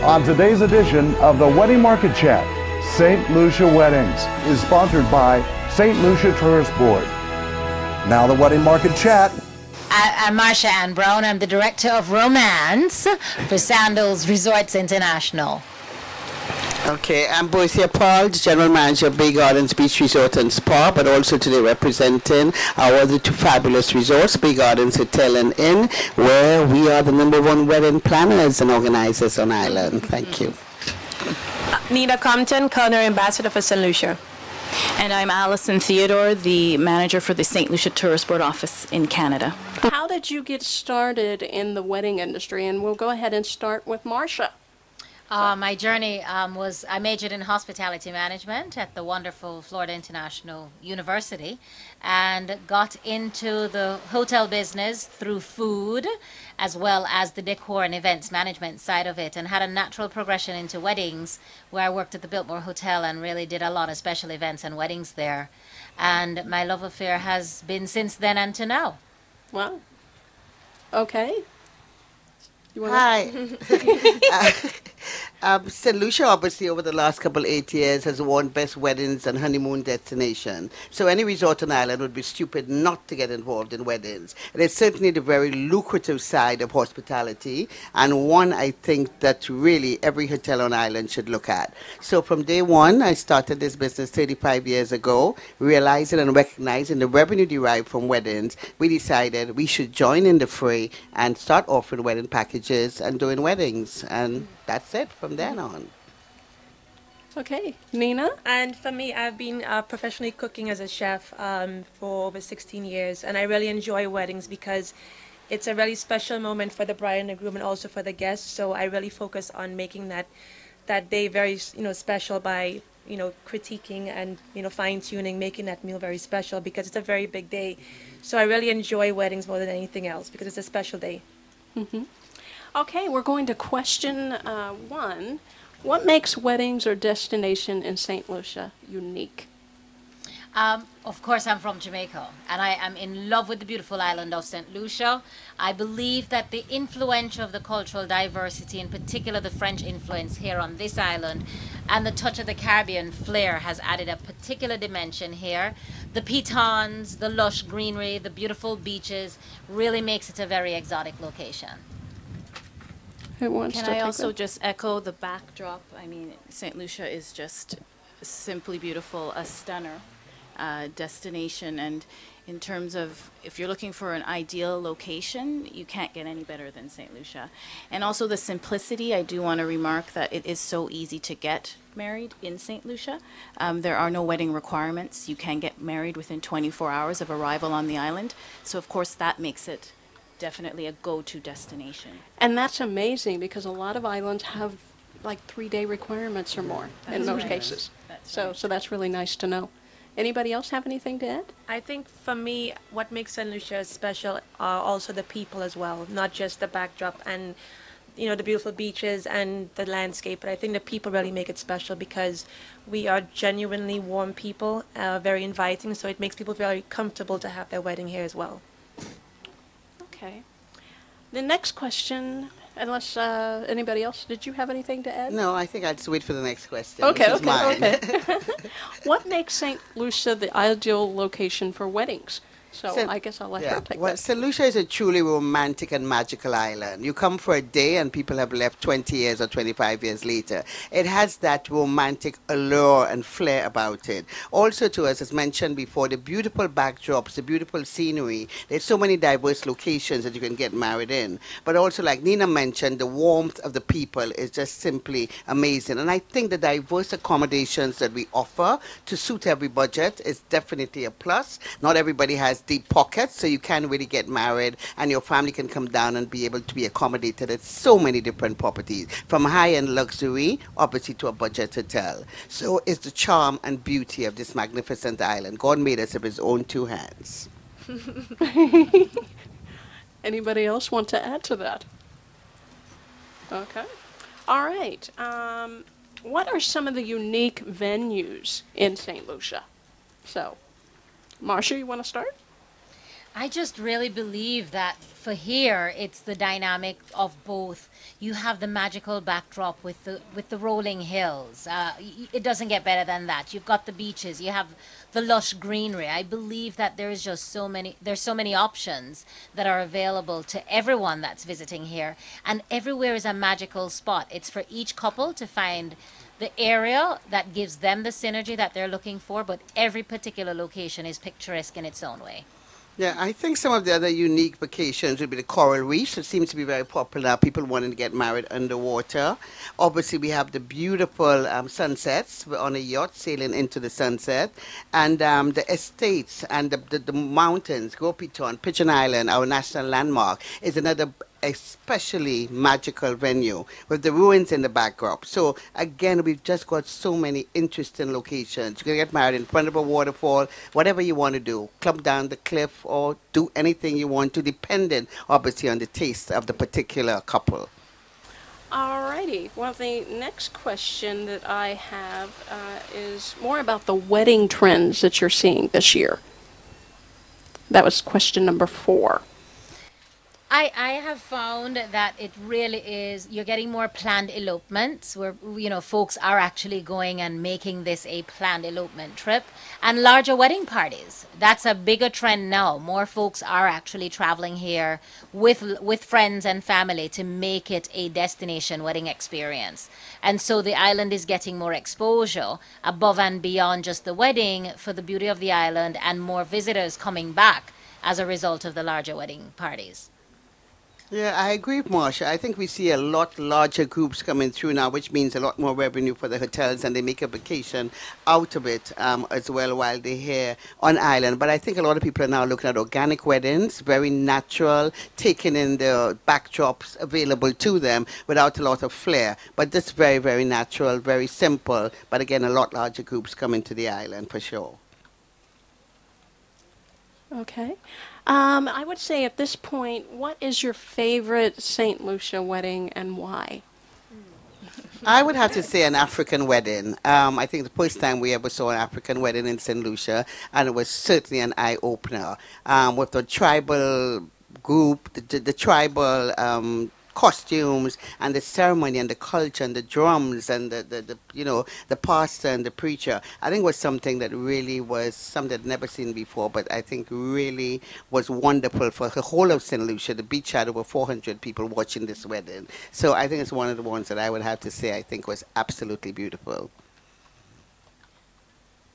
On today's edition of the Wedding Market Chat, St. Lucia Weddings is sponsored by St. Lucia Tourist Board. Now the Wedding Market Chat. I'm Marsha Ann Brown. I'm the Director of Romance for Sandals Resorts International. Okay, I'm Boycia Paul, the General Manager of Bay Gardens Beach Resort and Spa, but also today representing our other two fabulous resorts, Bay Gardens Hotel and Inn, where we are the #1 wedding planners and organizers on island. Thank you. Nina Compton, Culinary Ambassador for St. Lucia. And I'm Alison Theodore, the manager for the St. Lucia Tourist Board office in Canada. How did you get started in the wedding industry? And we'll go ahead and start with Marsha. My journey was, I majored in hospitality management at the wonderful Florida International University and got into the hotel business through food as well as the decor and events management side of it, and had a natural progression into weddings where I worked at the Biltmore Hotel and really did a lot of special events and weddings there. And my love affair has been since then and to now. Wow. Okay. Hi. St. Lucia, obviously, over the last 8 years, has won Best Weddings and Honeymoon Destination. So any resort on island would be stupid not to get involved in weddings. And it's certainly the very lucrative side of hospitality, and one I think that really every hotel on island should look at. So from day one, I started this business 35 years ago, realizing and recognizing the revenue derived from weddings. We decided we should join in the fray and start offering wedding packages and doing weddings, and that's it from then on. Okay, Nina? And for me, I've been professionally cooking as a chef for over 16 years, and I really enjoy weddings because it's a really special moment for the bride and the groom and also for the guests. So I really focus on making that day very special by critiquing and fine-tuning, making that meal very special because it's a very big day. So I really enjoy weddings more than anything else because it's a special day. Mm-hmm. Okay, we're going to question one. What makes weddings or destination in St. Lucia unique? Of course, I'm from Jamaica, and I am in love with the beautiful island of St. Lucia. I believe that the influence of the cultural diversity, in particular the French influence here on this island, and the touch of the Caribbean flair has added a particular dimension here. The pitons, the lush greenery, the beautiful beaches really makes it a very exotic location. Who wants Can to I take also that? just echo the backdrop? I mean, St. Lucia is just simply beautiful, a stunner destination. And in terms of if you're looking for an ideal location, you can't get any better than St. Lucia. And also the simplicity, I do want to remark that it is so easy to get married in St. Lucia. There are no wedding requirements. You can get married within 24 hours of arrival on the island. So of course that makes it definitely a go-to destination. And that's amazing because a lot of islands have like 3-day requirements or more in most cases. So that's really nice to know. Anybody else have anything to add? I think for me, what makes St. Lucia special are also the people as well, not just the backdrop and the beautiful beaches and the landscape, but I think the people really make it special because we are genuinely warm people, very inviting, so it makes people very comfortable to have their wedding here as well. Okay. The next question, unless anybody else, did you have anything to add? No, I think I'd just wait for the next question. Okay, which is mine. okay. What makes St. Lucia the ideal location for weddings? So I guess I'll let her take that. St. Lucia is a truly romantic and magical island. You come for a day and people have left 20 years or 25 years later. It has that romantic allure and flair about it. Also to us, as mentioned before, the beautiful backdrops, the beautiful scenery. There's so many diverse locations that you can get married in. But also, like Nina mentioned, the warmth of the people is just simply amazing. And I think the diverse accommodations that we offer to suit every budget is definitely a plus. Not everybody has deep pockets, so you can really get married and your family can come down and be able to be accommodated at so many different properties, from high-end luxury, obviously, to a budget hotel. So it's the charm and beauty of this magnificent island. God made us of his own two hands. Anybody else want to add to that? Okay. All right. What are some of the unique venues in St. Lucia? So, Marsha, you want to start? I just really believe that for here, it's the dynamic of both. You have the magical backdrop with the rolling hills. It doesn't get better than that. You've got the beaches. You have the lush greenery. I believe that there's just so many. There's so many options that are available to everyone that's visiting here, and everywhere is a magical spot. It's for each couple to find the area that gives them the synergy that they're looking for, but every particular location is picturesque in its own way. Yeah, I think some of the other unique vacations would be the coral reefs. It seems to be very popular. People wanting to get married underwater. Obviously, we have the beautiful sunsets. We're on a yacht sailing into the sunset. And the estates and the mountains, Gopiton, Pigeon Island, our national landmark, is another especially magical venue with the ruins in the backdrop. So again, we've just got so many interesting locations. You can get married in front of a waterfall, whatever you want to do, clump down the cliff or do anything you want to, depending obviously on the taste of the particular couple. Alrighty. Well, the next question that I have is more about the wedding trends that you're seeing this year. That was question number 4. I have found that it really is, you're getting more planned elopements where, folks are actually going and making this a planned elopement trip, and larger wedding parties. That's a bigger trend now. More folks are actually traveling here with friends and family to make it a destination wedding experience. And so the island is getting more exposure above and beyond just the wedding for the beauty of the island, and more visitors coming back as a result of the larger wedding parties. Yeah, I agree, Marsha. I think we see a lot larger groups coming through now, which means a lot more revenue for the hotels, and they make a vacation out of it as well while they're here on island. But I think a lot of people are now looking at organic weddings, very natural, taking in the backdrops available to them without a lot of flair. But just very, very natural, very simple. But again, a lot larger groups coming to the island for sure. Okay. I would say at this point, what is your favorite St. Lucia wedding and why? I would have to say an African wedding. I think the first time we ever saw an African wedding in St. Lucia, and it was certainly an eye-opener. With the tribal group, the tribal costumes and the ceremony and the culture and the drums and the pastor and the preacher. I think was something that really was something I'd never seen before, but I think really was wonderful for the whole of St. Lucia. The beach had over 400 people watching this wedding. So I think it's one of the ones that I would have to say I think was absolutely beautiful.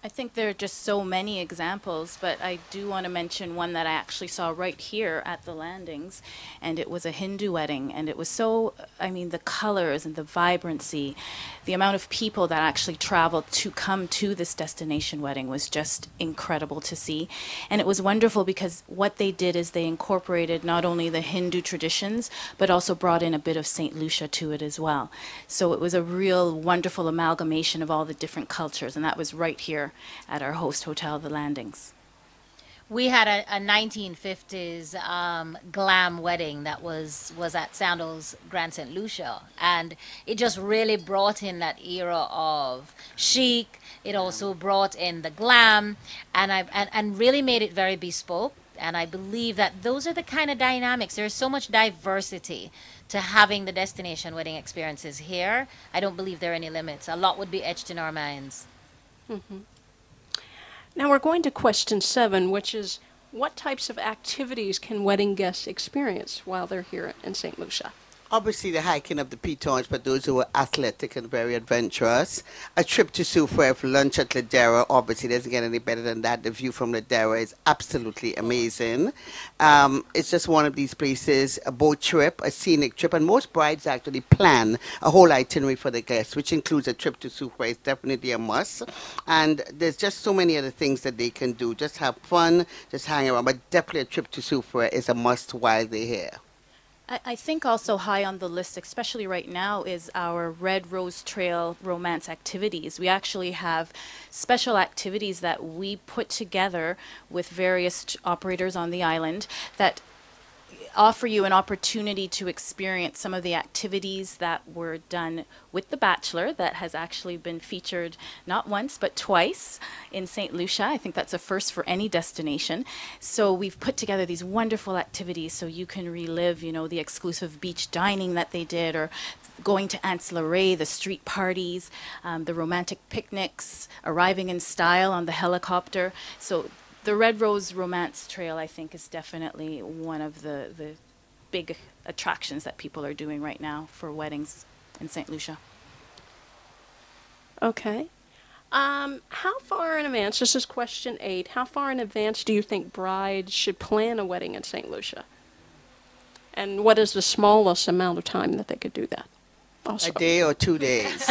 I think there are just so many examples, but I do want to mention one that I actually saw right here at the landings, and it was a Hindu wedding, and it was so, the colors and the vibrancy, the amount of people that actually traveled to come to this destination wedding was just incredible to see. And it was wonderful because what they did is they incorporated not only the Hindu traditions, but also brought in a bit of St. Lucia to it as well. So it was a real wonderful amalgamation of all the different cultures, and that was right here at our host hotel, The Landings. We had a 1950s glam wedding that was at Sandals Grand St. Lucia, and it just really brought in that era of chic. It also brought in the glam, and really made it very bespoke. And I believe that those are the kind of dynamics. There's so much diversity to having the destination wedding experiences here. I don't believe there are any limits. A lot would be etched in our minds. Mm-hmm. Now we're going to question 7, which is what types of activities can wedding guests experience while they're here in St. Lucia? Obviously, the hiking of the pitons for those who are athletic and very adventurous. A trip to Soufrière for lunch at Ladera. Obviously, doesn't get any better than that. The view from Ladera is absolutely amazing. It's just one of these places, a boat trip, a scenic trip, and most brides actually plan a whole itinerary for the guests, which includes a trip to Soufrière. It's definitely a must. And there's just so many other things that they can do. Just have fun, just hang around. But definitely a trip to Soufrière is a must while they're here. I think also high on the list, especially right now, is our Red Rose Trail romance activities. We actually have special activities that we put together with various operators on the island that offer you an opportunity to experience some of the activities that were done with The Bachelor that has actually been featured not once but twice in St. Lucia. I think that's a first for any destination. So we've put together these wonderful activities so you can relive, the exclusive beach dining that they did, or going to Ancillary, the street parties, the romantic picnics, arriving in style on the helicopter. So the Red Rose Romance Trail, I think, is definitely one of the big attractions that people are doing right now for weddings in St. Lucia. Okay. How far in advance, this is question 8, how far in advance do you think brides should plan a wedding in St. Lucia? And what is the smallest amount of time that they could do that? Also. A day or 2 days.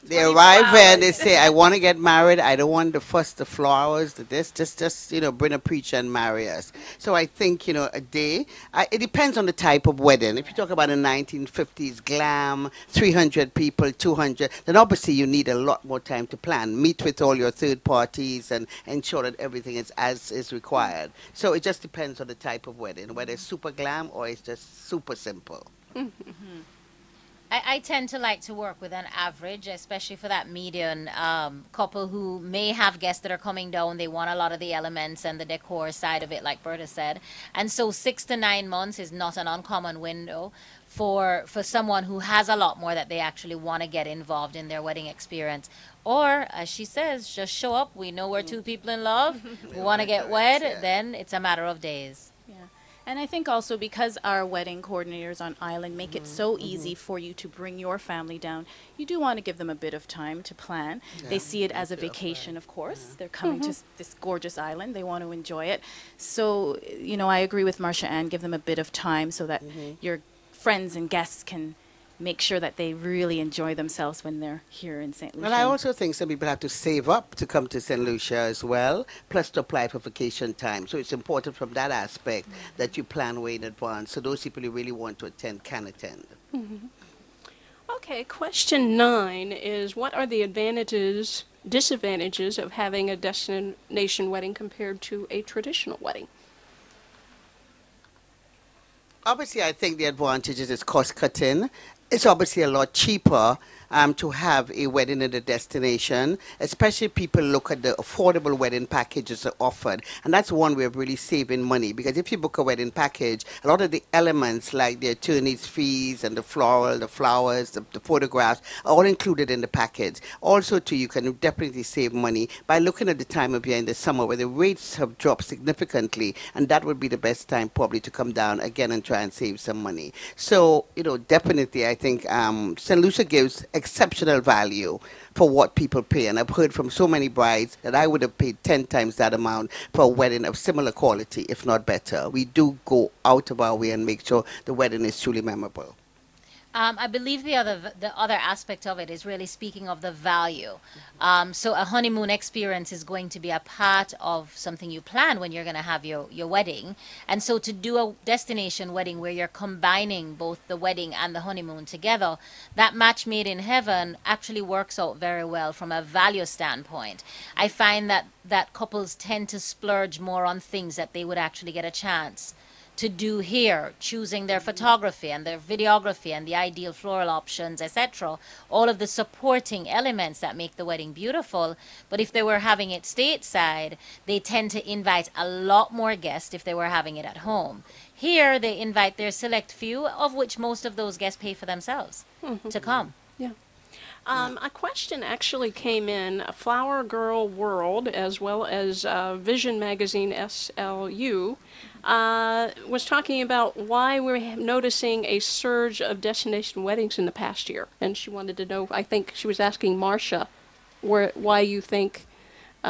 They arrive there and they say, I want to get married. I don't want the fuss, the flowers, the this. Just bring a preacher and marry us. So I think, a day. It depends on the type of wedding. If you talk about a 1950s glam, 300 people, 200, then obviously you need a lot more time to plan. Meet with all your third parties and ensure that everything is as is required. So it just depends on the type of wedding, whether it's super glam or it's just super simple. I tend to like to work with an average, especially for that median couple who may have guests that are coming down. They want a lot of the elements and the decor side of it, like Berta said. And so 6 to 9 months is not an uncommon window for someone who has a lot more that they actually want to get involved in their wedding experience. Or, as she says, just show up. We know we're two people in love. We want to get wed. Yeah. Then it's a matter of days. Yeah. And I think also because our wedding coordinators on island make it so easy for you to bring your family down, you do want to give them a bit of time to plan. They see it as a vacation, of course. They're coming to this gorgeous island. They want to enjoy it. So, I agree with Marcia Ann, give them a bit of time so that your friends and guests can make sure that they really enjoy themselves when they're here in St. Lucia. Well, I also think some people have to save up to come to St. Lucia as well, plus to apply for vacation time. So it's important from that aspect that you plan way in advance. So those people who really want to attend can attend. Okay, question 9 is what are the disadvantages of having a destination wedding compared to a traditional wedding? Obviously, I think the advantages is cost cutting. It's obviously a lot cheaper to have a wedding at a destination, especially people look at the affordable wedding packages that are offered. And that's one way of really saving money, because if you book a wedding package, a lot of the elements like the attorney's fees and the floral, the flowers, the photographs are all included in the package. Also, too, you can definitely save money by looking at the time of year in the summer where the rates have dropped significantly, and that would be the best time probably to come down again and try and save some money. So, definitely I think St. Lucia gives exceptional value for what people pay. And I've heard from so many brides that I would have paid 10 times that amount for a wedding of similar quality, if not better. We do go out of our way and make sure the wedding is truly memorable. I believe the other aspect of it is really speaking of the value. So a honeymoon experience is going to be a part of something you plan when you're going to have your wedding. And so to do a destination wedding where you're combining both the wedding and the honeymoon together, that match made in heaven actually works out very well from a value standpoint. I find that couples tend to splurge more on things that they would actually get a chance to do here, choosing their photography and their videography and the ideal floral options, etc. All of the supporting elements that make the wedding beautiful. But if they were having it stateside, they tend to invite a lot more guests if they were having it at home. Here, they invite their select few, of which most of those guests pay for themselves to come. Yeah. A question actually came in Flower Girl World as well as Vision Magazine SLU was talking about why we're noticing a surge of destination weddings in the past year. And she wanted to know, I think she was asking Marcia why you think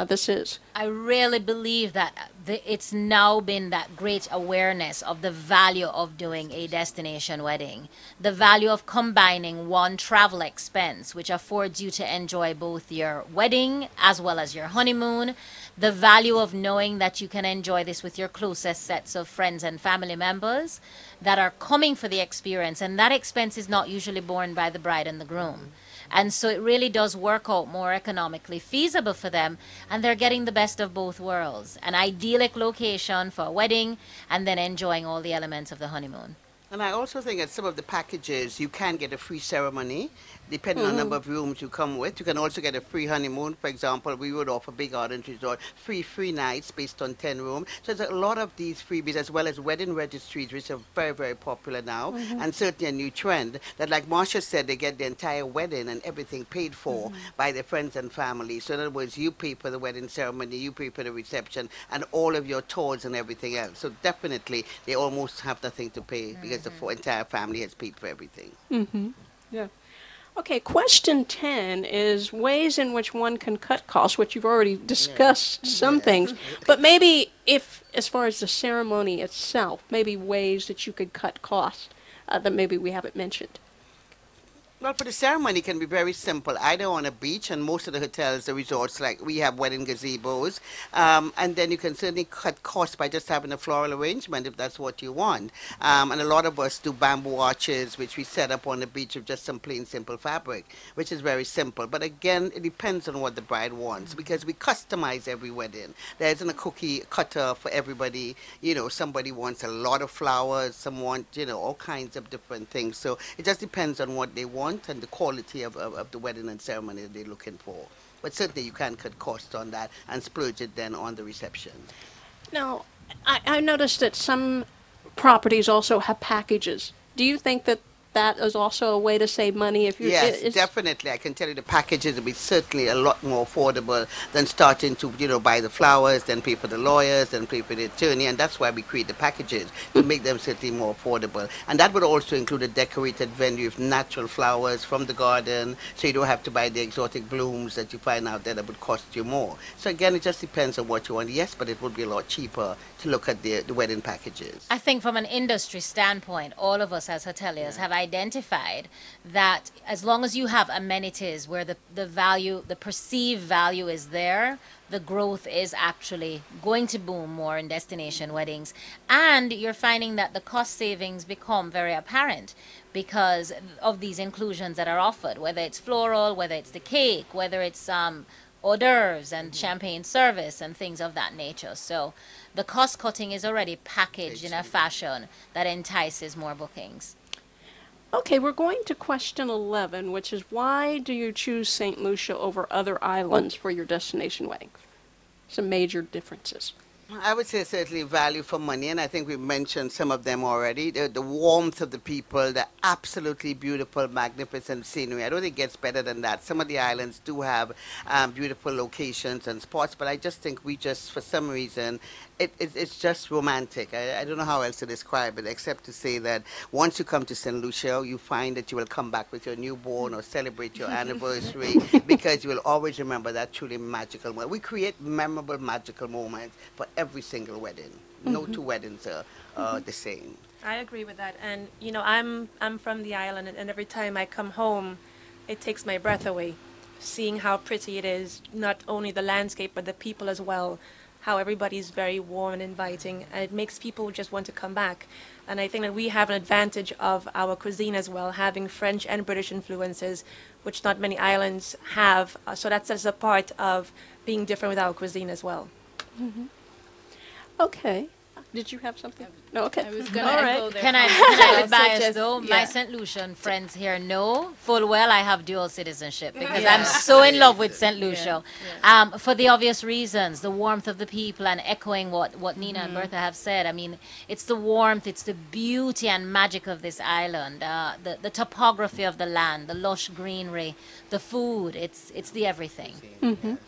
this is. I really believe that it's now been that great awareness of the value of doing a destination wedding, the value of combining one travel expense, which affords you to enjoy both your wedding as well as your honeymoon, the value of knowing that you can enjoy this with your closest sets of friends and family members that are coming for the experience, and that expense is not usually borne by the bride and the groom. And so it really does work out more economically feasible for them, and they're getting the best of both worlds. An idyllic location for a wedding, and then enjoying all the elements of the honeymoon. And I also think that some of the packages you can get a free ceremony, depending on the number of rooms you come with. You can also get a free honeymoon. For example, we would offer Big Island Resort free nights based on 10 rooms. So there's a lot of these freebies, as well as wedding registries, which are very, very popular now, and certainly a new trend that, like Marsha said, they get the entire wedding and everything paid for by their friends and family. So in other words, you pay for the wedding ceremony, you pay for the reception, and all of your tours and everything else. So definitely, they almost have nothing to pay because the entire family has paid for everything. Yeah. Okay, question 10 is ways in which one can cut costs, which you've already discussed some things. But maybe if, as far as the ceremony itself, maybe ways that you could cut costs that maybe we haven't mentioned. Well, for the ceremony can be very simple, either on a beach, and most of the hotels, the resorts, like we have wedding gazebos, and then you can certainly cut costs by just having a floral arrangement if that's what you want. And a lot of us do bamboo arches, which we set up on the beach with just some plain simple fabric, which is very simple. But again, it depends on what the bride wants, because we customize every wedding. There isn't a cookie cutter for everybody. You know, somebody wants a lot of flowers, some want, all kinds of different things. So it just depends on what they want and the quality of the wedding and ceremony that they're looking for. But certainly you can cut costs on that and splurge it then on the reception. Now, I noticed that some properties also have packages. Do you think that that is also a way to save money? If you Yes, definitely. I can tell you the packages will be certainly a lot more affordable than starting to, buy the flowers, then pay for the lawyers, then pay for the attorney, and that's why we create the packages, to make them certainly more affordable. And that would also include a decorated venue with natural flowers from the garden, so you don't have to buy the exotic blooms that you find out there that would cost you more. So again, it just depends on what you want. Yes, but it would be a lot cheaper to look at the wedding packages. I think from an industry standpoint, all of us as hoteliers have identified that as long as you have amenities where the value, the perceived value is there, the growth is actually going to boom more in destination weddings. And you're finding that the cost savings become very apparent because of these inclusions that are offered, whether it's floral, whether it's the cake, whether it's hors d'oeuvres and champagne service and things of that nature. So the cost cutting is already packaged in a fashion that entices more bookings. Okay, we're going to question 11, which is why do you choose St. Lucia over other islands for your destination wedding? Some major differences. I would say certainly value for money, and I think we've mentioned some of them already. The warmth of the people, the absolutely beautiful, magnificent scenery. I don't think it gets better than that. Some of the islands do have beautiful locations and spots, but I just think for some reason, it's just romantic. I don't know how else to describe it, except to say that once you come to St. Lucia, you find that you will come back with your newborn or celebrate your anniversary, because you will always remember that truly magical moment. We create memorable, magical moments for every single wedding. No two weddings are the same. I agree with that. And, I'm from the island, and every time I come home, it takes my breath away, seeing how pretty it is, not only the landscape, but the people as well, how everybody's very warm and inviting, and it makes people just want to come back. And I think that we have an advantage of our cuisine as well, having French and British influences, which not many islands have. So that sets us apart of being different with our cuisine as well. Okay. Did you have something? No, okay. I was going All to right. echo there. Can I be biased Suggest- though? yeah. My St. Lucian friends here know full well I have dual citizenship because I'm so in love with St. Lucia. For the obvious reasons, the warmth of the people, and echoing what Nina and Bertha have said. I mean, it's the warmth, it's the beauty and magic of this island, the topography of the land, the lush greenery, the food. It's the everything.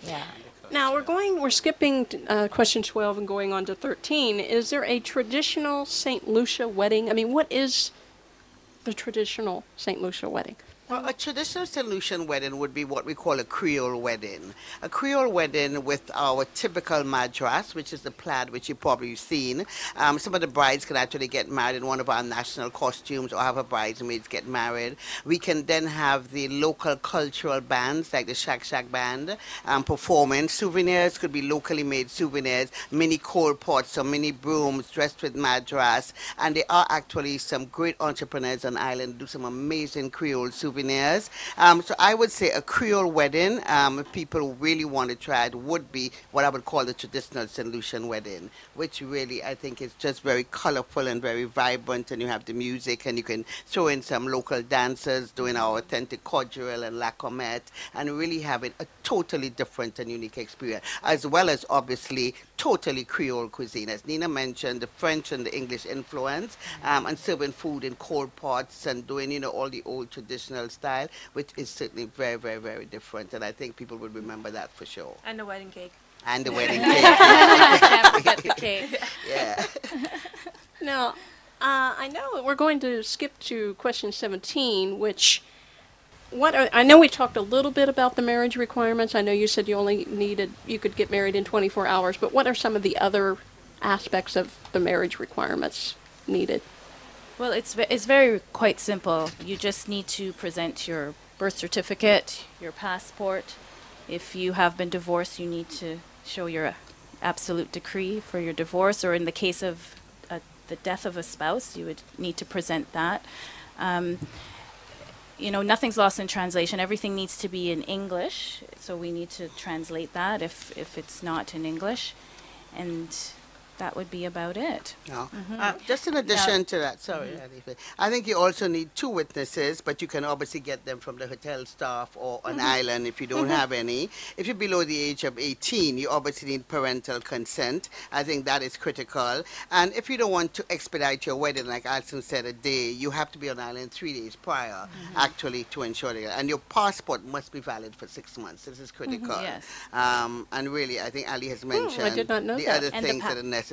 Yeah. Now we're skipping question 12 and going on to 13. Is there a traditional St. Lucia wedding? I mean, what is the traditional St. Lucia wedding? Well, a traditional St. Lucian wedding would be what we call a Creole wedding. A Creole wedding with our typical madras, which is the plaid, which you've probably seen. Some of the brides can actually get married in one of our national costumes, or have a bridesmaids get married. We can then have the local cultural bands, like the Shack Shack Band, performing. Souvenirs could be locally made souvenirs, mini coal pots or mini brooms dressed with madras. And there are actually some great entrepreneurs on island who do some amazing Creole souvenirs souvenirs. So I would say a Creole wedding, if people really want to try it, would be what I would call the traditional St. Lucian wedding, which really I think is just very colorful and very vibrant, and you have the music, and you can throw in some local dancers doing our authentic cordial and la comette, and really having a totally different and unique experience, as well as obviously totally Creole cuisine. As Nina mentioned, the French and the English influence, and serving food in cold pots and doing, all the old traditional style, which is certainly very, very, very different. And I think people would remember that for sure. And the wedding cake. And the wedding cake. Can't forget the cake. Yeah. Now, I know that we're going to skip to question 17, which I know we talked a little bit about the marriage requirements. I know you said you could get married in 24 hours, but what are some of the other aspects of the marriage requirements needed? Well, it's very quite simple. You just need to present your birth certificate, your passport. If you have been divorced, you need to show your absolute decree for your divorce, or in the case of the death of a spouse, you would need to present that. Nothing's lost in translation. Everything needs to be in English, so we need to translate that if it's not in English, and that would be about it. No. Just in addition to that, sorry, I think you also need 2 witnesses, but you can obviously get them from the hotel staff or an island if you don't have any. If you're below the age of 18, you obviously need parental consent. I think that is critical. And if you don't want to expedite your wedding, like Alison said, a day, you have to be on island 3 days prior, actually, to ensure that. And your passport must be valid for 6 months. This is critical. Yes. And really, I think Ali has mentioned I did not know the that. other And the things that are necessary.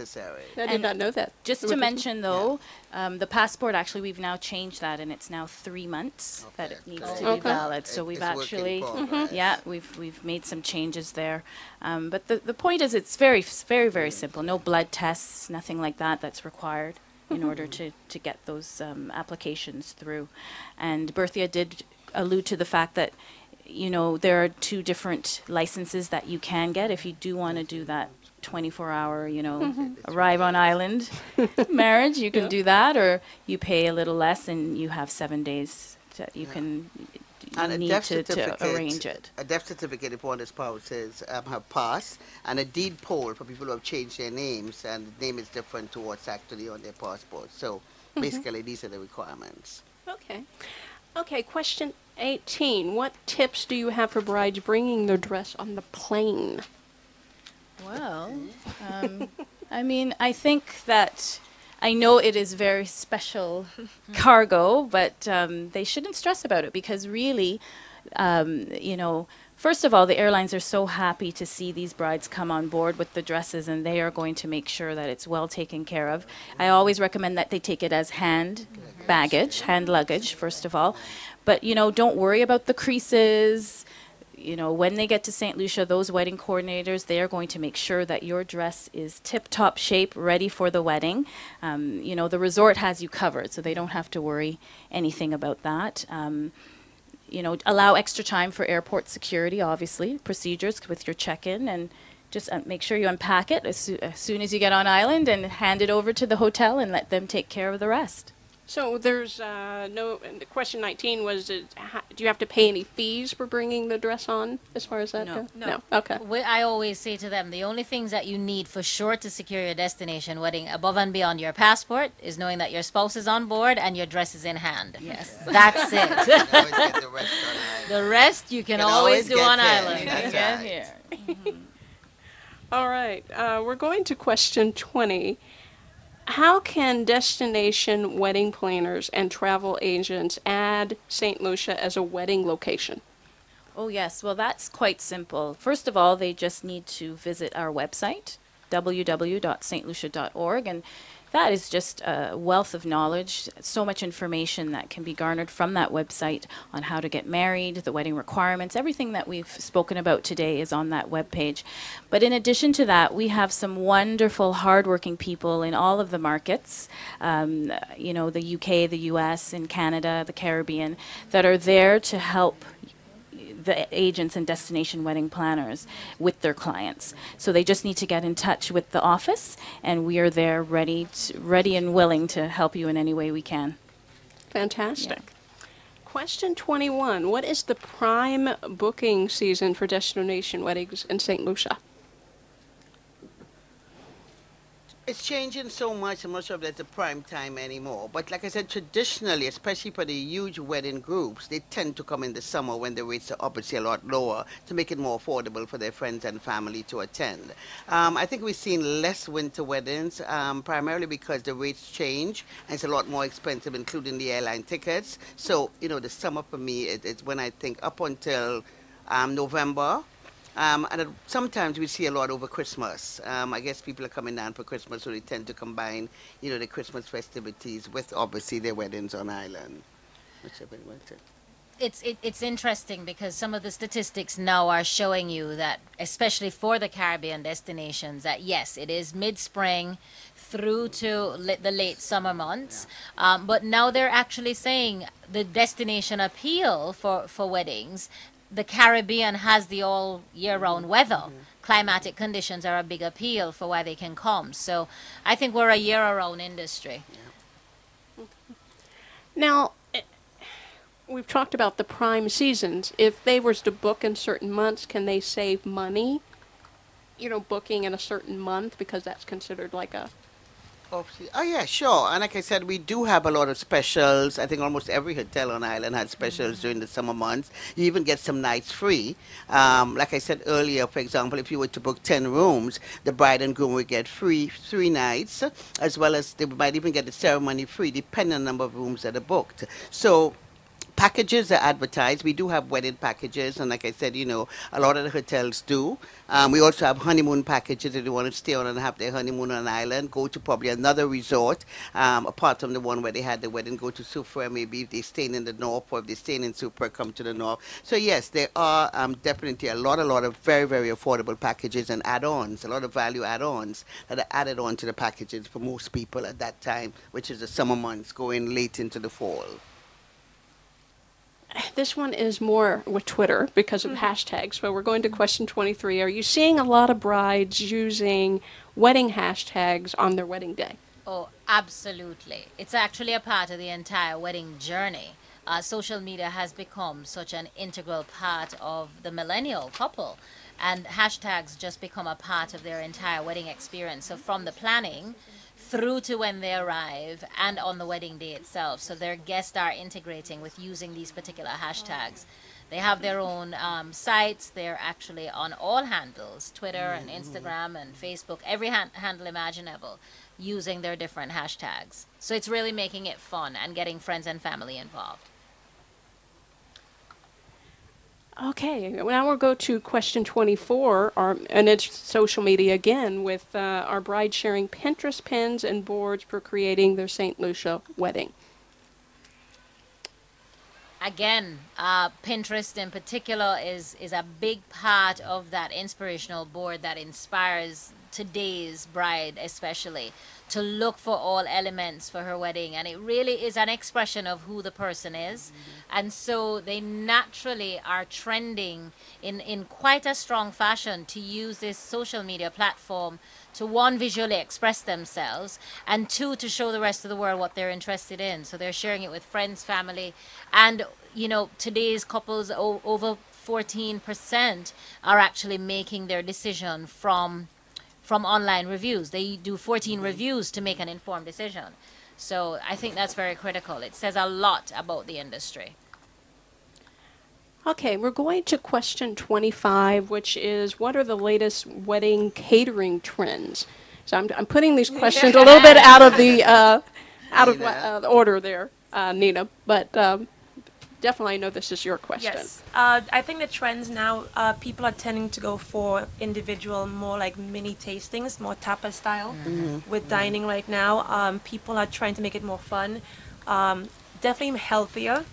I did not know that. Just to mention, though, the passport, actually, we've now changed that, and it's now 3 months that it needs to be valid. So we've It's work in progress. we've made some changes there. But the point is, it's very, very, very simple. No blood tests, nothing like that that's required in order to get those applications through. And Berthia did allude to the fact that, there are 2 different licenses that you can get if you do want to do that 24-hour, arrive on island marriage. You can do that, or you pay a little less and you have 7 days that you can And need to arrange it. A death certificate if one of the spouses have passed, and a deed poll for people who have changed their names, and the name is different to what's actually on their passport. So basically, these are the requirements. Okay, question 18. What tips do you have for brides bringing their dress on the plane? Well, I think that I know it is very special cargo, but they shouldn't stress about it, because really, first of all, the airlines are so happy to see these brides come on board with the dresses, and they are going to make sure that it's well taken care of. I always recommend that they take it as hand baggage, hand luggage, first of all. But, don't worry about the creases. When they get to St. Lucia, those wedding coordinators, they are going to make sure that your dress is tip-top shape, ready for the wedding. The resort has you covered, so they don't have to worry anything about that. Allow extra time for airport security, obviously, procedures with your check-in, and just make sure you unpack it as soon as you get on island and hand it over to the hotel and let them take care of the rest. So there's question 19 was, do you have to pay any fees for bringing the dress on, as far as that No. goes? No. Okay. I always say to them, the only things that you need for sure to secure your destination wedding, above and beyond your passport, is knowing that your spouse is on board and your dress is in hand. Yes. That's You it. can always get the rest on island. The rest you can always do get on there. island. That's Get right. here. All right. We're going to question 20. How can destination wedding planners and travel agents add St. Lucia as a wedding location? Oh, yes. Well, that's quite simple. First of all, they just need to visit our website, www.stlucia.org, and that is just a wealth of knowledge, so much information that can be garnered from that website on how to get married, the wedding requirements, everything that we've spoken about today is on that webpage. But in addition to that, we have some wonderful, hardworking people in all of the markets, the UK, the US, and Canada, the Caribbean, that are there to help the agents and destination wedding planners with their clients. So they just need to get in touch with the office, and we are there ready and willing to help you in any way we can. Fantastic. Question 21. What is the prime booking season for destination weddings in St. Lucia? It's changing so much. I'm not sure if that's the prime time anymore. But like I said, traditionally, especially for the huge wedding groups, they tend to come in the summer when the rates are obviously a lot lower to make it more affordable for their friends and family to attend. I think we've seen less winter weddings, primarily because the rates change and it's a lot more expensive, including the airline tickets. So, the summer for me, it's when I think up until November. Sometimes we see a lot over Christmas. I guess people are coming down for Christmas, so they tend to combine, the Christmas festivities with obviously their weddings on island. Whichever you want to. It's interesting because some of the statistics now are showing you that, especially for the Caribbean destinations, that yes, it is mid-spring through to the late summer months. But now they're actually saying the destination appeal for weddings, the Caribbean has the all year round weather. Climatic conditions are a big appeal for why they can come. So I think we're a year around industry. Now, we've talked about the prime seasons. If they were to book in certain months, can they save money? Booking in a certain month because that's considered like a... Oh, yeah, sure. And like I said, we do have a lot of specials. I think almost every hotel on island had specials during the summer months. You even get some nights free. Like I said earlier, for example, if you were to book 10 rooms, the bride and groom would get free 3 nights, as well as they might even get the ceremony free, depending on the number of rooms that are booked. So packages are advertised. We do have wedding packages, and like I said, a lot of the hotels do. We also have honeymoon packages if you want to stay on and have their honeymoon on an island. Go to probably another resort, apart from the one where they had the wedding. Go to Supra, maybe if they're staying in the north, or if they're staying in Supra, come to the north. So yes, there are definitely a lot of very, very affordable packages and add-ons, a lot of value add-ons that are added on to the packages for most people at that time, which is the summer months going late into the fall. This one is more with Twitter because of hashtags. So we're going to question 23. Are you seeing a lot of brides using wedding hashtags on their wedding day? Oh, absolutely. It's actually a part of the entire wedding journey. Social media has become such an integral part of the millennial couple, and hashtags just become a part of their entire wedding experience. So from the planning through to when they arrive and on the wedding day itself. So their guests are integrating with using these particular hashtags. They have their own sites. They're actually on all handles, Twitter and Instagram and Facebook, every handle imaginable, using their different hashtags. So it's really making it fun and getting friends and family involved. Okay, now we'll go to question 24, and it's social media again, with our bride sharing Pinterest pins and boards for creating their St. Lucia wedding. Again, Pinterest in particular is a big part of that inspirational board that inspires today's bride especially to look for all elements for her wedding, and it really is an expression of who the person is. And so they naturally are trending in quite a strong fashion to use this social media platform to, one, visually express themselves, and two, to show the rest of the world what they're interested in. So they're sharing it with friends, family, and today's couples, over 14% are actually making their decision from online reviews. They do 14 reviews to make an informed decision. So I think that's very critical. It says a lot about the industry. Okay, we're going to question 25, which is, what are the latest wedding catering trends? So I'm putting these questions a little bit out of the order there, Nina, but definitely I know this is your question. Yes. I think the trends now, people are tending to go for individual, more like mini tastings, more tapa style with dining right now. People are trying to make it more fun, definitely healthier.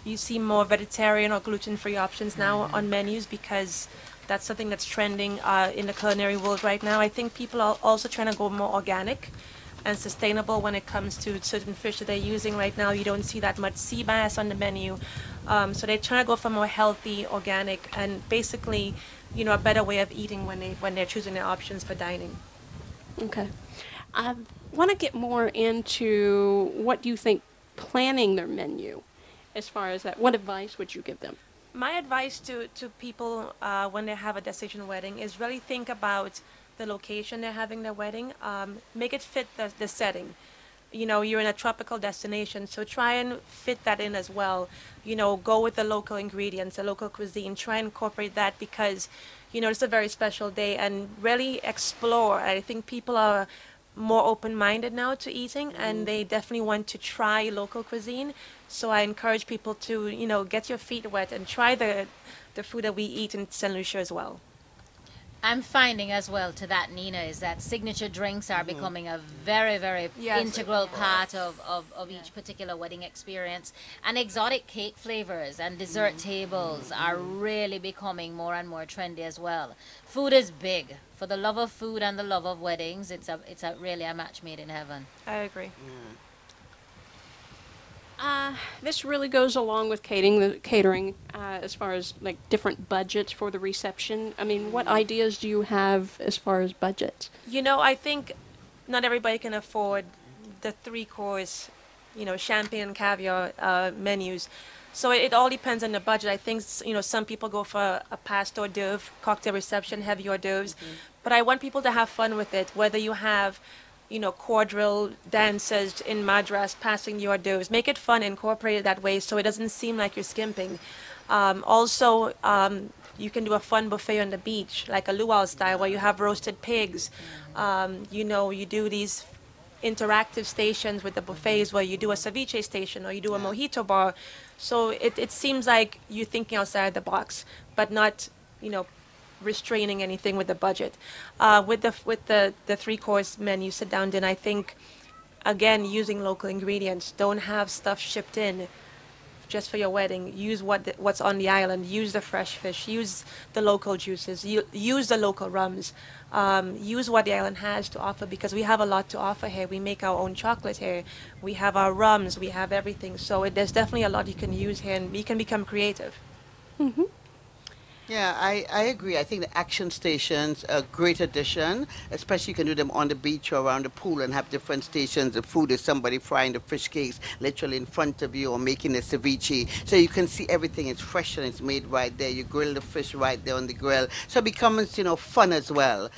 You see more vegetarian or gluten-free options now on menus because that's something that's trending in the culinary world right now. I think people are also trying to go more organic and sustainable when it comes to certain fish that they're using right now. You don't see that much sea bass on the menu. So they're trying to go for more healthy, organic, and basically, a better way of eating when they're choosing their options for dining. Okay. I want to get more into what you think planning their menu as far as that? What advice would you give them? My advice to people when they have a destination wedding is really think about the location they're having their wedding. Make it fit the setting. You know, you're in a tropical destination, so try and fit that in as well. You know, go with the local ingredients, the local cuisine. Try and incorporate that because, you know, it's a very special day and really explore. I think people are more open-minded now to eating and they definitely want to try local cuisine. So I encourage people to, you know, get your feet wet and try the food that we eat in St. Lucia as well. I'm finding as well to that, Nina, is that signature drinks are becoming a very, very Yes. integral part of each particular wedding experience. And exotic cake flavors and dessert tables are really becoming more and more trendy as well. Food is big. For the love of food and the love of weddings, it's a really a match made in heaven. I agree. This really goes along with catering as far as like different budgets for the reception. I mean, what ideas do you have as far as budgets? You know, I think not everybody can afford the three-course, you know, champagne and caviar menus. So it all depends on the budget. I think, you know, some people go for a past hors d'oeuvre, cocktail reception, heavy hors d'oeuvres. But I want people to have fun with it, whether you have, you know, quadrille dancers in Madras passing the hors d'oeuvres. Make it fun, incorporate it that way so it doesn't seem like you're skimping. Also, you can do a fun buffet on the beach, like a luau style, where you have roasted pigs. You know, you do these interactive stations with the buffets where you do a ceviche station or you do a mojito bar. So it seems like you're thinking outside the box, but not, you know, restraining anything with the budget. With the three-course menu, sit down dinner, I think, again, using local ingredients. Don't have stuff shipped in just for your wedding. Use what's on the island. Use the fresh fish. Use the local juices. Use the local rums. Use what the island has to offer because we have a lot to offer here. We make our own chocolate here. We have our rums. We have everything. So there's definitely a lot you can use here, and we can become creative. Yeah, I agree. I think the action stations are a great addition, especially you can do them on the beach or around the pool and have different stations. The food is somebody frying the fish cakes literally in front of you or making a ceviche. So you can see everything is fresh and it's made right there. You grill the fish right there on the grill. So it becomes, you know, fun as well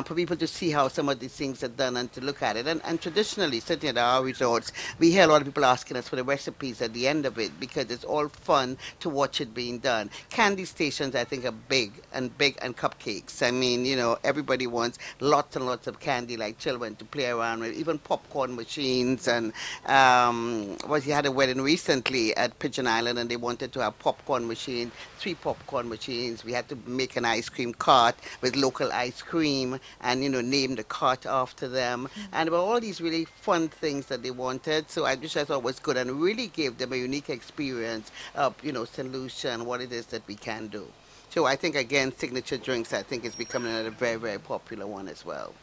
for people to see how some of these things are done and to look at it. And traditionally, certainly at our resorts, we hear a lot of people asking us for the recipes at the end of it because it's all fun to watch it being done. Candy stations, I think, are big and cupcakes. I mean, you know, everybody wants lots and lots of candy like children to play around with, even popcorn machines. And you had a wedding recently at Pigeon Island and they wanted to have popcorn machine, 3 popcorn machines. We had to make an ice cream cart with local ice cream and, you know, name the cart after them. And there were all these really fun things that they wanted. So I just thought was good and really gave them a unique experience of, you know, St. Lucia and what it is that we can do. So I think, again, signature drinks, I think, is becoming a very, very popular one as well.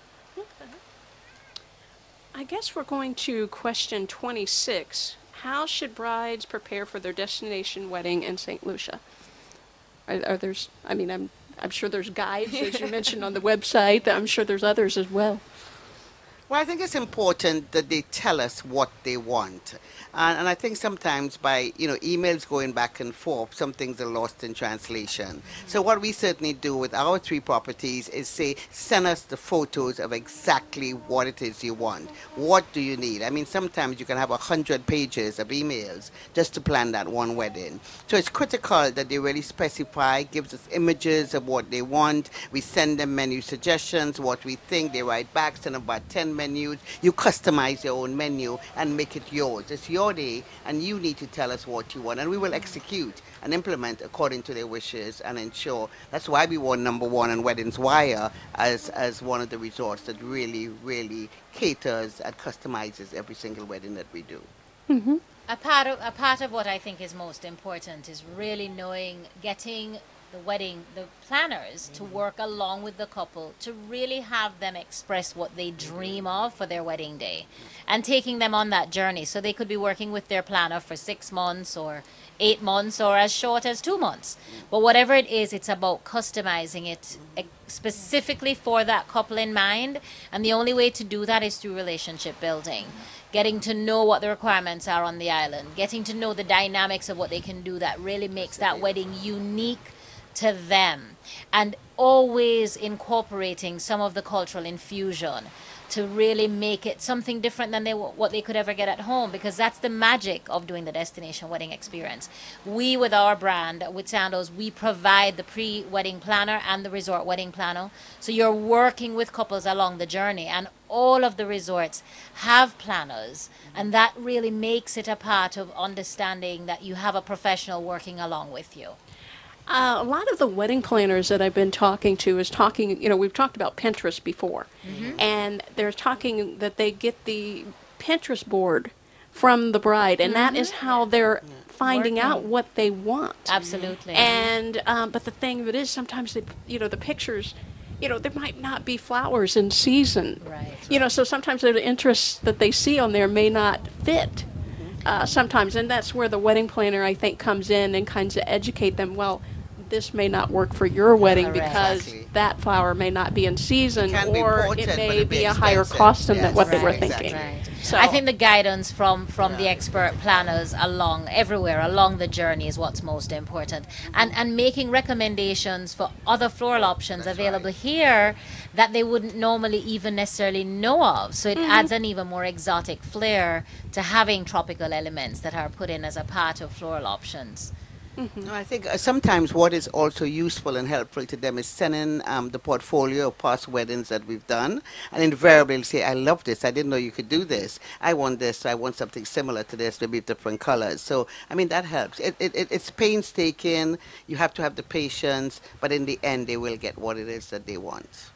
I guess we're going to question 26. How should brides prepare for their destination wedding in St. Lucia? Are there's, I mean, I'm sure there's guides, as you mentioned on the website. I'm sure there's others as well. Well, I think it's important that they tell us what they want. And I think sometimes by, you know, emails going back and forth, some things are lost in translation. So what we certainly do with our 3 properties is say, send us the photos of exactly what it is you want. What do you need? I mean, sometimes you can have 100 pages of emails just to plan that one wedding. So it's critical that they really specify, gives us images of what they want. We send them menu suggestions, what we think. They write back, send about 10 menus. You customize your own menu and make it yours. It's your day and you need to tell us what you want and we will execute and implement according to their wishes and ensure. That's why we won #1 on Weddings Wire as one of the resorts that really caters and customizes every single wedding that we do. A part of what I think is most important is really knowing, getting the planners to work along with the couple to really have them express what they dream of for their wedding day and taking them on that journey. So they could be working with their planner for 6 months or 8 months or as short as 2 months. But whatever it is, it's about customizing it specifically for that couple in mind. And the only way to do that is through relationship building, getting to know what the requirements are on the island, getting to know the dynamics of what they can do that really makes that wedding unique to them, and always incorporating some of the cultural infusion to really make it something different than what they could ever get at home, because that's the magic of doing the destination wedding experience. We, with our brand, with Sandoz, we provide the pre-wedding planner and the resort wedding planner. So you're working with couples along the journey, and all of the resorts have planners, and that really makes it a part of understanding that you have a professional working along with you. A lot of the wedding planners that I've been talking to is talking, we've talked about Pinterest before, and they're talking that they get the Pinterest board from the bride, and that is how they're finding out what they want. Absolutely. And, but the thing of it is, sometimes they, the pictures, there might not be flowers in season. Right. So sometimes the interests that they see on there may not fit. Sometimes, and that's where the wedding planner, I think, comes in and kind of educate them. Well, this may not work for your wedding Correct. because Exactly. that flower may not be in season, Can be or imported, it but may it'd be be a higher expensive. cost than Yes, what they were Right, thinking. exactly. Right. So I think the guidance from the expert planners everywhere along the journey is what's most important, and making recommendations for other floral options That's available right. here that they wouldn't normally even necessarily know of. So it adds an even more exotic flair to having tropical elements that are put in as a part of floral options. No, I think sometimes what is also useful and helpful to them is sending the portfolio of past weddings that we've done, and invariably they'll say, I love this, I didn't know you could do this, I want this, I want something similar to this, maybe different colors. So, I mean, that helps. It's painstaking, you have to have the patience, but in the end they will get what it is that they want.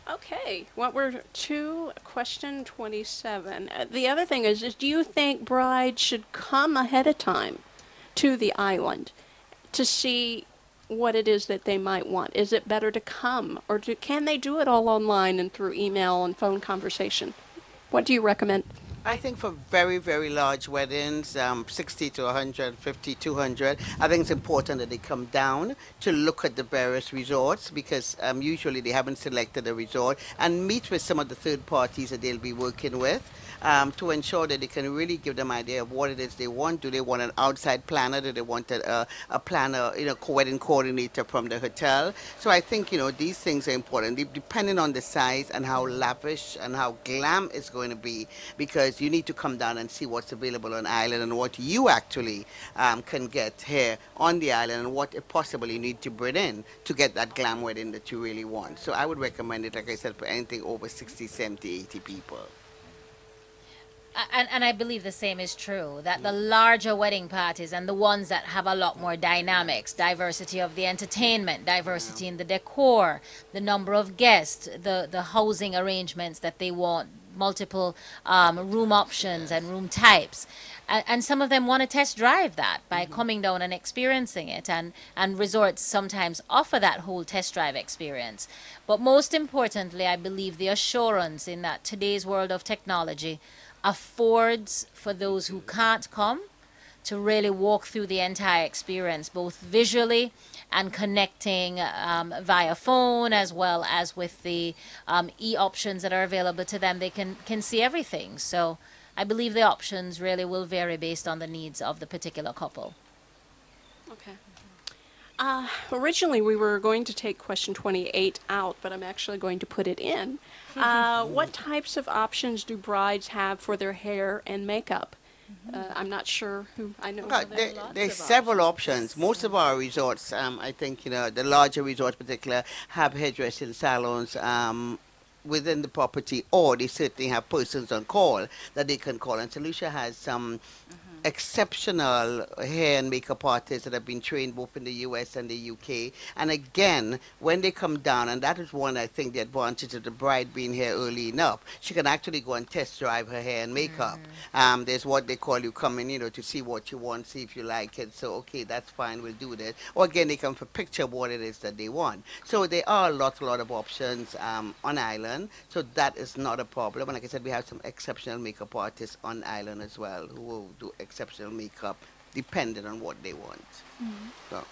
Okay, well, we're to question 27. The other thing is do you think brides should come ahead of time to the island to see what it is that they might want? Is it better to come, or can they do it all online and through email and phone conversation? What do you recommend? I think for very, very large weddings, 60 to 150, 200, I think it's important that they come down to look at the various resorts, because usually they haven't selected a resort, and meet with some of the third parties that they'll be working with. To ensure that they can really give them an idea of what it is they want. Do they want an outside planner? Do they want a planner, wedding coordinator from the hotel? So I think, these things are important, depending on the size and how lavish and how glam it's going to be, because you need to come down and see what's available on island and what you actually can get here on the island, and what, if possible, you need to bring in to get that glam wedding that you really want. So I would recommend it, like I said, for anything over 60, 70, 80 people. And I believe the same is true, that the larger wedding parties and the ones that have a lot more dynamics, diversity of the entertainment, diversity in the decor, the number of guests, the housing arrangements that they want, multiple room options and room types. And some of them want to test drive that by coming down and experiencing it. And resorts sometimes offer that whole test drive experience. But most importantly, I believe the assurance in that today's world of technology affords for those who can't come to really walk through the entire experience, both visually and connecting via phone, as well as with the e-options that are available to them. They can see everything. So I believe the options really will vary based on the needs of the particular couple. Okay. Originally, we were going to take question 28 out, but I'm actually going to put it in. What types of options do brides have for their hair and makeup? I'm not sure who I know. There's several options. Most of our resorts, I think, the larger resorts in particular, have hairdressing salons within the property, or they certainly have persons on call that they can call. And so Lucia has some exceptional hair and makeup artists that have been trained both in the US and the UK. And again, when they come down, and that is one, I think, the advantage of the bride being here early enough, she can actually go and test drive her hair and makeup. There's what they call you coming, to see what you want, see if you like it. So, okay, that's fine, we'll do this. Or again, they come for picture of what it is that they want. So there are a lot of options on island. So that is not a problem. And like I said, we have some exceptional makeup artists on island as well who will do exceptional makeup depending on what they want. So,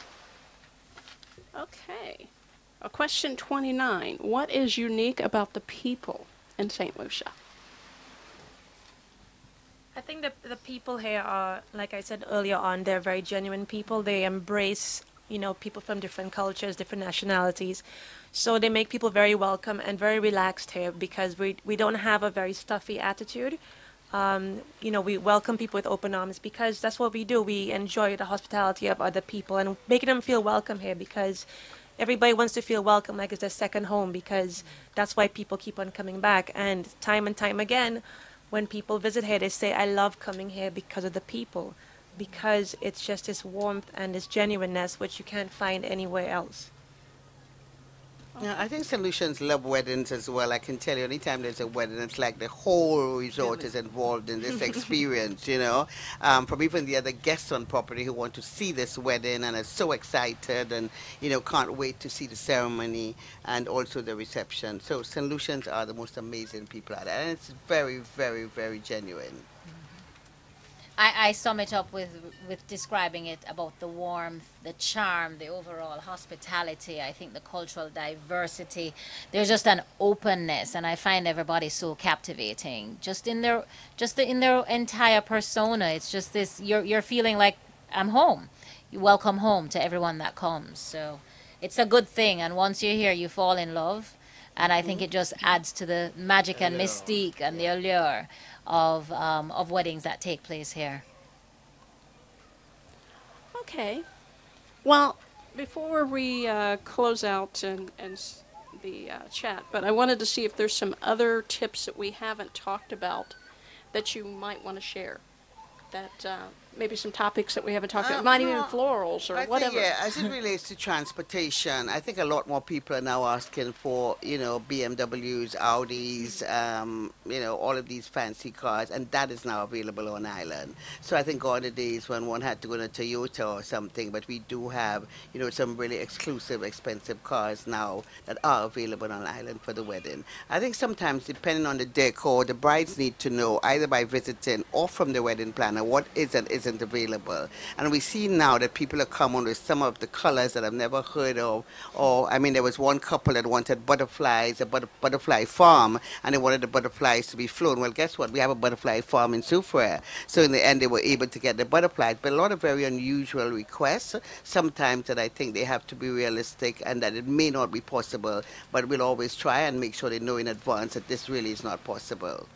Okay. Question 29. What is unique about the people in St. Lucia? I think the people here are, like I said earlier on, they're very genuine people. They embrace, people from different cultures, different nationalities. So they make people very welcome and very relaxed here because we don't have a very stuffy attitude. We welcome people with open arms because that's what we do. We enjoy the hospitality of other people and making them feel welcome here because everybody wants to feel welcome like it's their second home because that's why people keep on coming back. And time again, when people visit here, they say, I love coming here because of the people, because it's just this warmth and this genuineness which you can't find anywhere else. yeah, I think St. Lucians love weddings as well. I can tell you, anytime there's a wedding, it's like the whole resort is involved in this experience. From even the other guests on property who want to see this wedding and are so excited and, can't wait to see the ceremony and also the reception. So St. Lucians are the most amazing people out there. And it's very, very, very genuine. I sum it up with describing it about the warmth, the charm, the overall hospitality. I think the cultural diversity. There's just an openness, and I find everybody so captivating. In their entire persona. It's just this. You're feeling like I'm home. You welcome home to everyone that comes. So it's a good thing. And once you're here, you fall in love, and I think it just adds to the magic and mystique and the allure of weddings that take place here. Okay. Well, before we close out the chat, but I wanted to see if there's some other tips that we haven't talked about that you might want to share. That maybe some topics that we haven't talked about, might even florals or whatever. Think, as it relates to transportation, I think a lot more people are now asking for, BMWs, Audis, all of these fancy cars, and that is now available on island. So I think gone the days when one had to go to Toyota or something, but we do have, some really exclusive, expensive cars now that are available on island for the wedding. I think sometimes, depending on the decor, the brides need to know either by visiting or from the wedding planner what is and isn't available. And we see now that people are coming with some of the colors that I've never heard of. Or, there was one couple that wanted butterflies, a butterfly farm, and they wanted the butterflies to be flown. Well, guess what? We have a butterfly farm in Soufriere. So in the end, they were able to get the butterflies. But a lot of very unusual requests, sometimes that I think they have to be realistic and that it may not be possible. But we'll always try and make sure they know in advance that this really is not possible.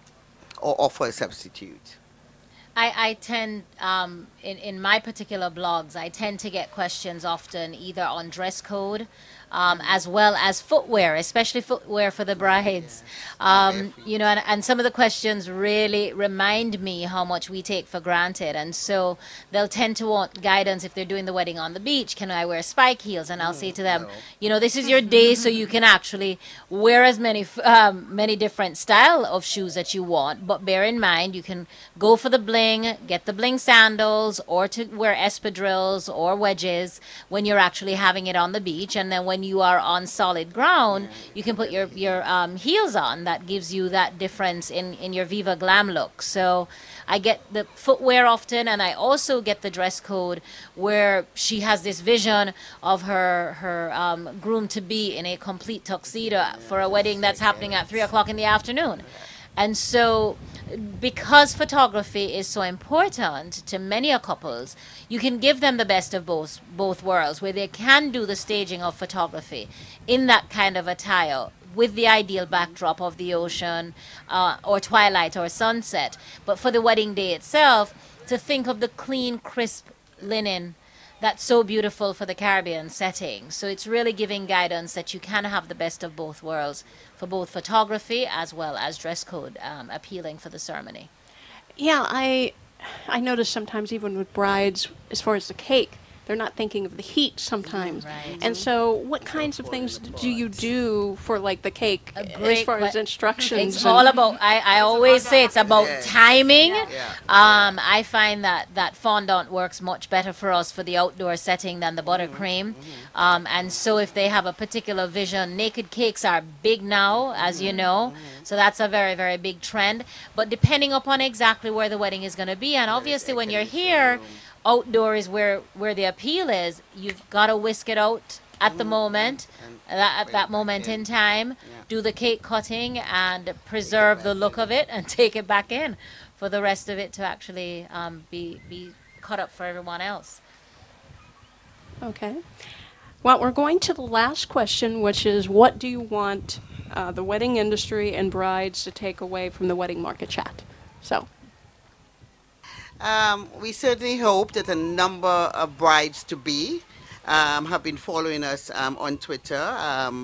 Or offer a substitute. I tend, in my particular blogs, I tend to get questions often either on dress code, as well as footwear, especially footwear for the brides. And some of the questions really remind me how much we take for granted. And so they'll tend to want guidance if they're doing the wedding on the beach. Can I wear spike heels? And I'll say to them, this is your day, so you can actually wear as many different style of shoes that you want. But bear in mind, you can go for the bling, get the bling sandals, or to wear espadrilles or wedges when you're actually having it on the beach. And then when you are on solid ground, you can put your heels on. That gives you that difference in your Viva Glam look. So I get the footwear often, and I also get the dress code where she has this vision of her groom-to-be in a complete tuxedo for a wedding that's happening at 3 o'clock in the afternoon. And so, because photography is so important to many a couples, you can give them the best of both worlds, where they can do the staging of photography in that kind of attire with the ideal backdrop of the ocean or twilight or sunset. But for the wedding day itself, to think of the clean, crisp linen that's so beautiful for the Caribbean setting. So it's really giving guidance that you can have the best of both worlds for both photography as well as dress code appealing for the ceremony. Yeah, I I notice sometimes even with brides, as far as the cake, they're not thinking of the heat sometimes. Right. And so what kinds of things do you do for like the cake A as great far as que- instructions? It's all about, I always say it's about Yes. timing. Yeah. I find that fondant works much better for us for the outdoor setting than the buttercream. And so if they have a particular vision, naked cakes are big now, as you know. So that's a very, very big trend. But depending upon exactly where the wedding is going to be, and obviously when you're here, outdoor is where the appeal is. You've got to whisk it out at the moment, at that moment in time, do the cake cutting and preserve the look of it and take it back in for the rest of it to actually be cut up for everyone else. Okay. Well, we're going to the last question, which is what do you want the wedding industry and brides to take away from the wedding market chat? So, We certainly hope that a number of brides-to-be have been following us on Twitter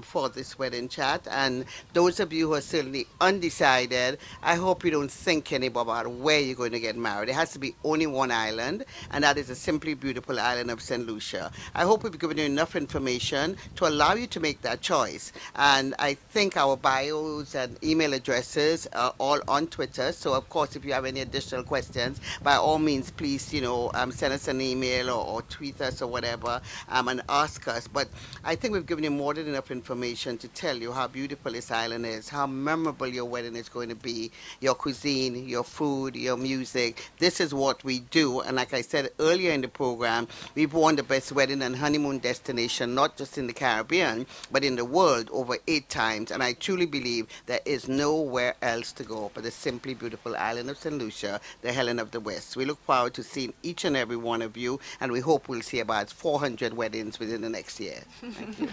for this wedding chat. And those of you who are certainly undecided, I hope you don't think anymore about where you're going to get married. It has to be only one island, and that is the simply beautiful island of St. Lucia. I hope we've given you enough information to allow you to make that choice. And I think our bios and email addresses are all on Twitter. So, of course, if you have any additional questions, by all means, please, send us an email or tweet us or whatever. And ask us. But I think we've given you more than enough information to tell you how beautiful this island is, how memorable your wedding is going to be, your cuisine, your food, your music. This is what we do. And like I said earlier in the program, we've won the best wedding and honeymoon destination, not just in the Caribbean, but in the world over 8 times. And I truly believe there is nowhere else to go but the simply beautiful island of St. Lucia, the Helen of the West. We look forward to seeing each and every one of you, and we hope we'll see about 400 weddings within the next year. Thank you.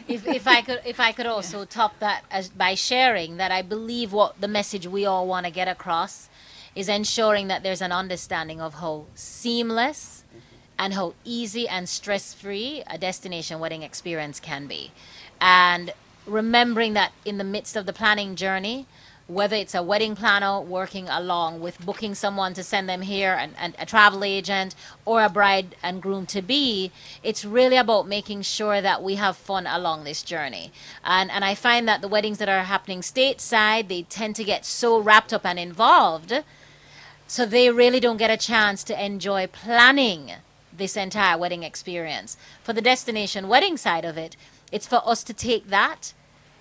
If I could also top that by sharing that I believe what the message we all want to get across is ensuring that there's an understanding of how seamless and how easy and stress-free a destination wedding experience can be. And remembering that in the midst of the planning journey, whether it's a wedding planner working along with booking someone to send them here and a travel agent or a bride and groom to be, it's really about making sure that we have fun along this journey. And I find that the weddings that are happening stateside, they tend to get so wrapped up and involved, so they really don't get a chance to enjoy planning this entire wedding experience. For the destination wedding side of it, it's for us to take that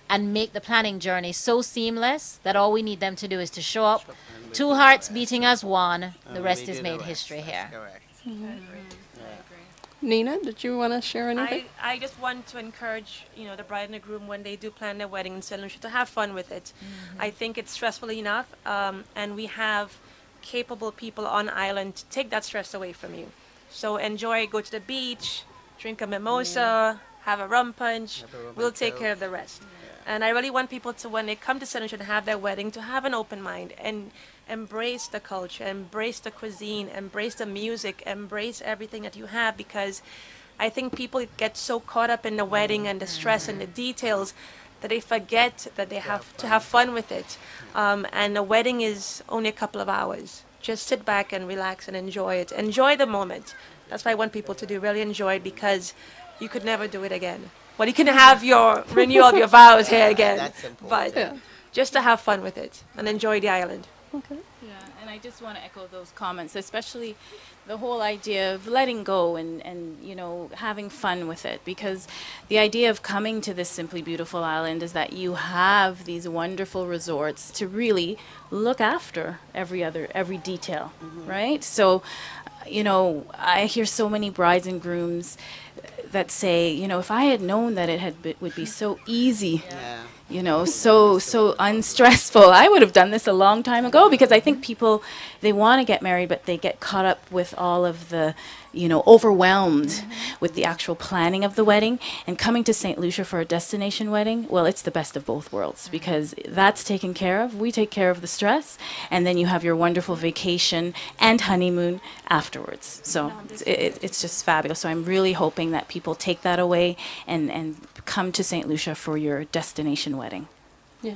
and make the planning journey so seamless that all we need them to do is to show up, 2 hearts beating as one, the rest is made history here. Correct. Nina, did you want to share anything? I just want to encourage, the bride and the groom when they do plan their wedding in St. Lucia to have fun with it. I think it's stressful enough, and we have capable people on island to take that stress away from you. So enjoy, go to the beach, drink a mimosa, have a rum punch. We'll take care of the rest. And I really want people to, when they come to St. Lucia and have their wedding, to have an open mind and embrace the culture, embrace the cuisine, embrace the music, embrace everything that you have, because I think people get so caught up in the wedding and the stress and the details that they forget that they have to have fun with it. And the wedding is only a couple of hours. Just sit back and relax and enjoy it. Enjoy the moment. That's what I want people to do, really enjoy it, because you could never do it again. Well, you can have your renewal of your vows here again, That's important. but just to have fun with it and enjoy the island. Okay. Yeah, and I just want to echo those comments, especially the whole idea of letting go and having fun with it, because the idea of coming to this simply beautiful island is that you have these wonderful resorts to really look after every detail, right? So, I hear so many brides and grooms that say, if I had known that would be so easy, so unstressful, I would have done this a long time ago, because I think people, they want to get married, but they get caught up with all of the, overwhelmed with the actual planning of the wedding. And coming to St. Lucia for a destination wedding, well, it's the best of both worlds, because that's taken care of. We take care of the stress, and then you have your wonderful vacation and honeymoon afterwards. So it's just fabulous. So I'm really hoping that people take that away and come to St. Lucia for your destination wedding. Yeah.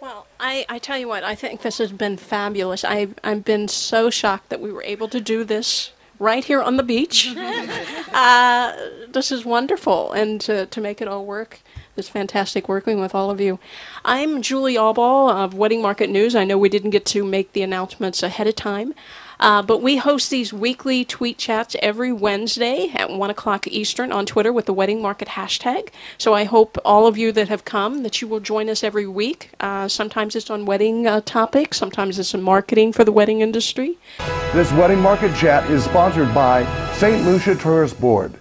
Well, I tell you what, I think this has been fabulous. I've been so shocked that we were able to do this right here on the beach. This is wonderful, and to make it all work, it's fantastic working with all of you. I'm Julie Allball of Wedding Market News. I know we didn't get to make the announcements ahead of time, but we host these weekly tweet chats every Wednesday at 1 o'clock Eastern on Twitter with the Wedding Market hashtag. So I hope all of you that have come that you will join us every week. Sometimes it's on wedding topics, sometimes it's in marketing for the wedding industry. This Wedding Market Chat is sponsored by St. Lucia Tourist Board.